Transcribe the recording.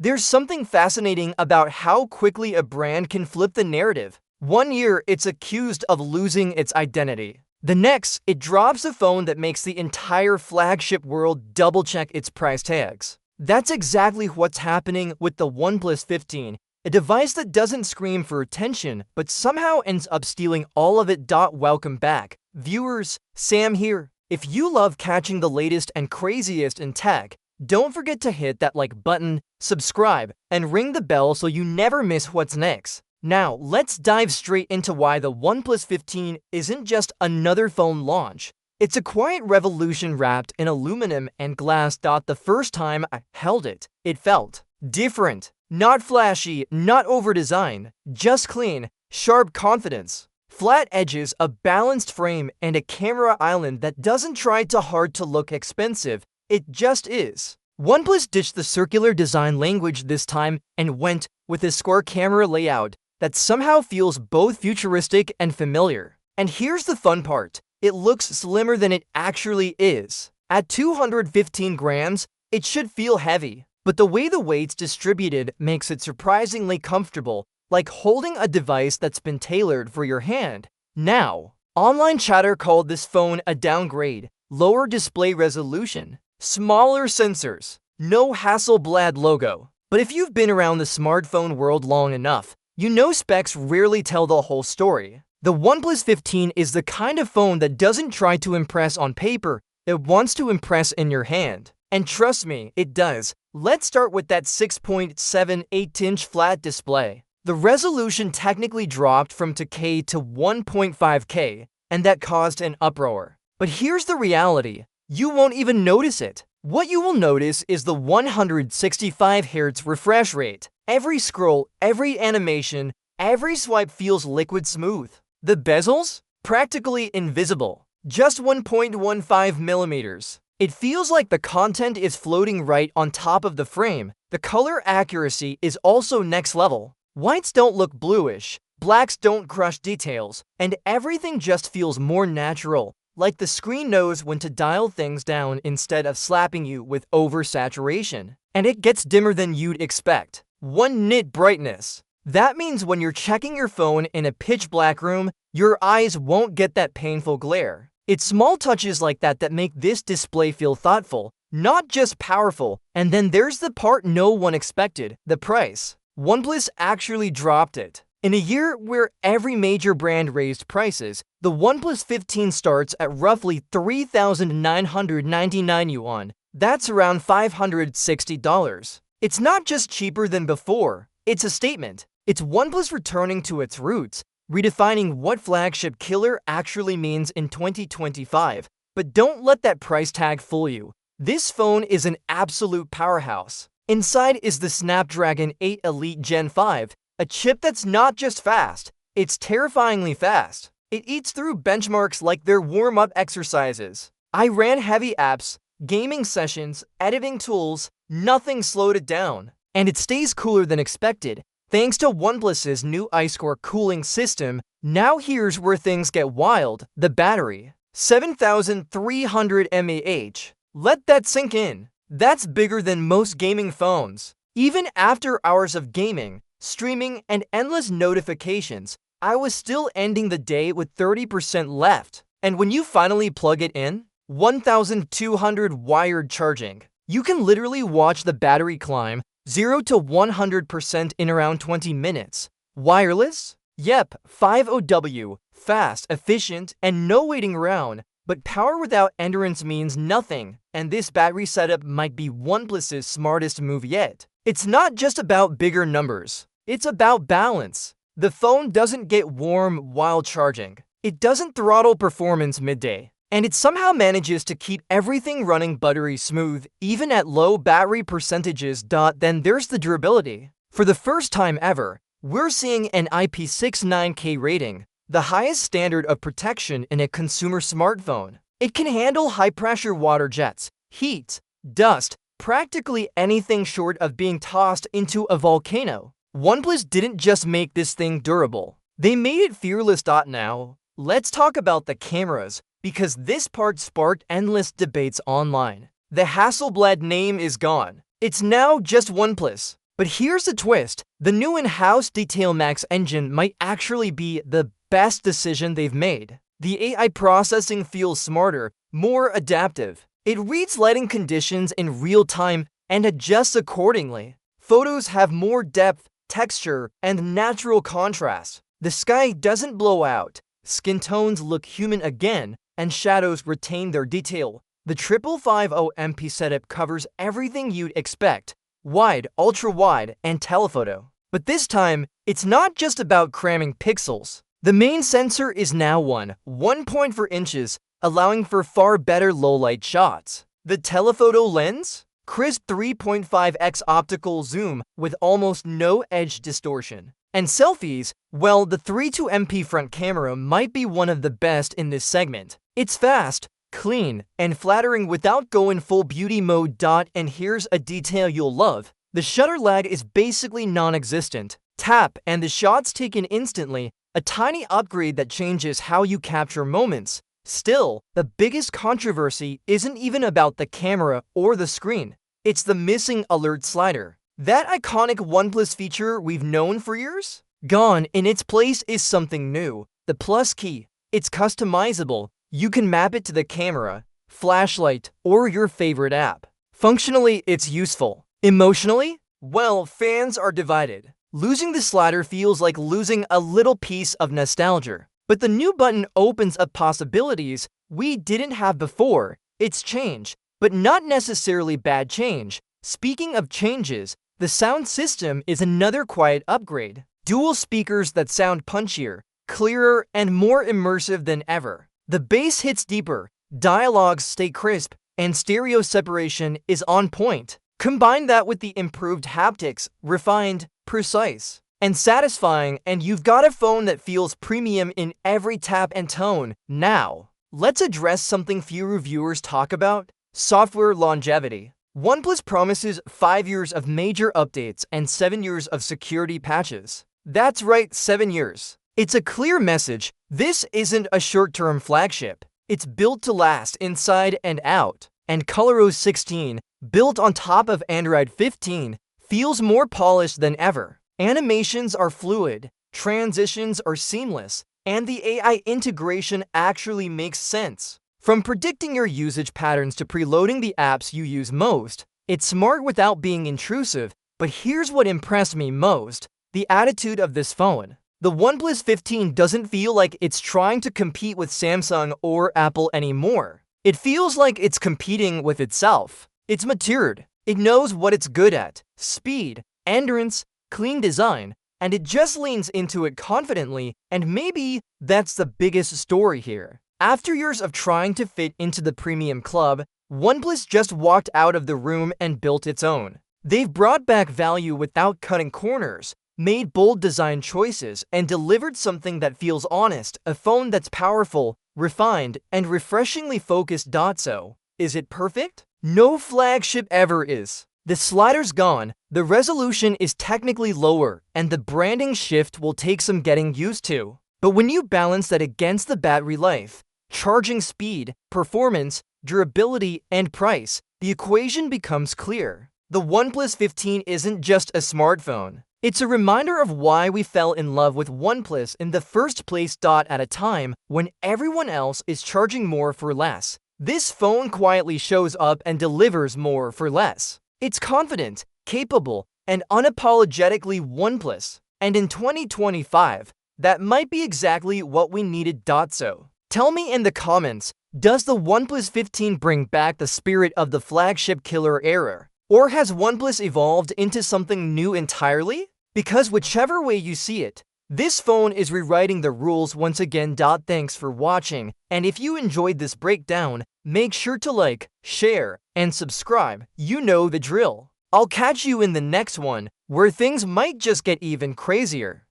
There's something fascinating about how quickly a brand can flip the narrative. One year, it's accused of losing its identity. The next, it drops a phone that makes the entire flagship world double-check its price tags. That's exactly what's happening with the OnePlus 15, a device that doesn't scream for attention, but somehow ends up stealing all of it. Welcome back, viewers, Sam here. If you love catching the latest and craziest in tech, don't forget to hit that like button, subscribe, and ring the bell so you never miss what's next. Now, let's dive straight into why the OnePlus 15 isn't just another phone launch. It's a quiet revolution wrapped in aluminum and glass. The first time I held it, it felt different. Not flashy, not over-designed, just clean, sharp confidence. Flat edges, a balanced frame, and a camera island that doesn't try too hard to look expensive. It just is. OnePlus ditched the circular design language this time and went with a square camera layout that somehow feels both futuristic and familiar. And here's the fun part. It looks slimmer than it actually is. At 215 grams, it should feel heavy. But the way the weight's distributed makes it surprisingly comfortable, like holding a device that's been tailored for your hand. Now, online chatter called this phone a downgrade, lower display resolution, smaller sensors, no Hasselblad logo. But if you've been around the smartphone world long enough, you know specs rarely tell the whole story. The OnePlus 15 is the kind of phone that doesn't try to impress on paper, it wants to impress in your hand. And trust me, it does. Let's start with that 6.78-inch flat display. The resolution technically dropped from 2K to 1.5K, and that caused an uproar. But here's the reality. You won't even notice it. What you will notice is the 165 Hz refresh rate. Every scroll, every animation, every swipe feels liquid smooth. The bezels? Practically invisible. Just 1.15 millimeters. It feels like the content is floating right on top of the frame. The color accuracy is also next level. Whites don't look bluish, blacks don't crush details, and everything just feels more natural, like the screen knows when to dial things down instead of slapping you with oversaturation. And it gets dimmer than you'd expect. 1 nit brightness. That means when you're checking your phone in a pitch black room, your eyes won't get that painful glare. It's small touches like that that make this display feel thoughtful, not just powerful. And then there's the part no one expected, the price. OnePlus actually dropped it. In a year where every major brand raised prices, the OnePlus 15 starts at roughly 3,999 yuan. That's around $560. It's not just cheaper than before, it's a statement. It's OnePlus returning to its roots, redefining what flagship killer actually means in 2025. But don't let that price tag fool you. This phone is an absolute powerhouse. Inside is the Snapdragon 8 Elite Gen 5, a chip that's not just fast, it's terrifyingly fast. It eats through benchmarks like they're warm-up exercises. I ran heavy apps, gaming sessions, editing tools, nothing slowed it down. And it stays cooler than expected, thanks to OnePlus's new Ice Core cooling system. Now here's where things get wild. The battery. 7,300 mAh. Let that sink in. That's bigger than most gaming phones. Even after hours of gaming, streaming, and endless notifications, I was still ending the day with 30% left. And when you finally plug it in, 1,200 wired charging. You can literally watch the battery climb 0 to 100% in around 20 minutes. Wireless? Yep, 5OW, fast, efficient, and no waiting around. But power without endurance means nothing, and this battery setup might be OnePlus's smartest move yet. It's not just about bigger numbers, it's about balance. The phone doesn't get warm while charging. It doesn't throttle performance midday. And it somehow manages to keep everything running buttery smooth, even at low battery percentages. Then there's the durability. For the first time ever, we're seeing an IP69K rating, the highest standard of protection in a consumer smartphone. It can handle high-pressure water jets, heat, dust, practically anything short of being tossed into a volcano. OnePlus didn't just make this thing durable. They made it fearless. Now, let's talk about the cameras, because this part sparked endless debates online. The Hasselblad name is gone. It's now just OnePlus. But here's the twist. The new in-house Detail Max engine might actually be the best decision they've made. The AI processing feels smarter, more adaptive. It reads lighting conditions in real time and adjusts accordingly. Photos have more depth, texture, and natural contrast. The sky doesn't blow out. Skin tones look human again, and shadows retain their detail. The 5550 MP setup covers everything you'd expect: wide, ultra-wide, and telephoto. But this time, it's not just about cramming pixels. The main sensor is now 1.4 inches, allowing for far better low-light shots. The telephoto lens? Crisp 3.5x optical zoom with almost no edge distortion. And selfies? Well, the 32 MP front camera might be one of the best in this segment. It's fast, clean, and flattering without going full beauty mode. And here's a detail you'll love. The shutter lag is basically non-existent. Tap and the shot's taken instantly, a tiny upgrade that changes how you capture moments. Still, the biggest controversy isn't even about the camera or the screen. It's the missing alert slider. That iconic OnePlus feature we've known for years? Gone. In its place is something new. The plus key. It's customizable. You can map it to the camera, flashlight, or your favorite app. Functionally, it's useful. Emotionally? Well, fans are divided. Losing the slider feels like losing a little piece of nostalgia. But the new button opens up possibilities we didn't have before. It's change, but not necessarily bad change. Speaking of changes, the sound system is another quiet upgrade. Dual speakers that sound punchier, clearer, and more immersive than ever. The bass hits deeper, dialogues stay crisp, and stereo separation is on point. Combine that with the improved haptics, refined, precise, and satisfying, and you've got a phone that feels premium in every tap and tone. Now, let's address something few reviewers talk about: software longevity. OnePlus promises 5 years of major updates and 7 years of security patches. That's right, 7 years. It's a clear message. This isn't a short-term flagship. It's built to last inside and out. And ColorOS 16, built on top of Android 15, feels more polished than ever. Animations are fluid, transitions are seamless, and the AI integration actually makes sense. From predicting your usage patterns to preloading the apps you use most, it's smart without being intrusive. But here's what impressed me most: the attitude of this phone. The OnePlus 15 doesn't feel like it's trying to compete with Samsung or Apple anymore. It feels like it's competing with itself. It's matured. It knows what it's good at: speed, endurance, clean design, and it just leans into it confidently. And maybe that's the biggest story here. After years of trying to fit into the premium club, OnePlus just walked out of the room and built its own. They've brought back value without cutting corners, made bold design choices, and delivered something that feels honest: a phone that's powerful, refined, and refreshingly focused. So, is it perfect? No flagship ever is. The slider's gone, the resolution is technically lower, and the branding shift will take some getting used to. But when you balance that against the battery life, charging speed, performance, durability, and price, the equation becomes clear. The OnePlus 15 isn't just a smartphone. It's a reminder of why we fell in love with OnePlus in the first place. At a time when everyone else is charging more for less, this phone quietly shows up and delivers more for less. It's confident, capable, and unapologetically OnePlus. And in 2025, that might be exactly what we needed. So, tell me in the comments, does the OnePlus 15 bring back the spirit of the flagship killer era? Or has OnePlus evolved into something new entirely? Because whichever way you see it, this phone is rewriting the rules once again. Thanks for watching, and if you enjoyed this breakdown, make sure to like, share, and subscribe. You know the drill. I'll catch you in the next one, where things might just get even crazier.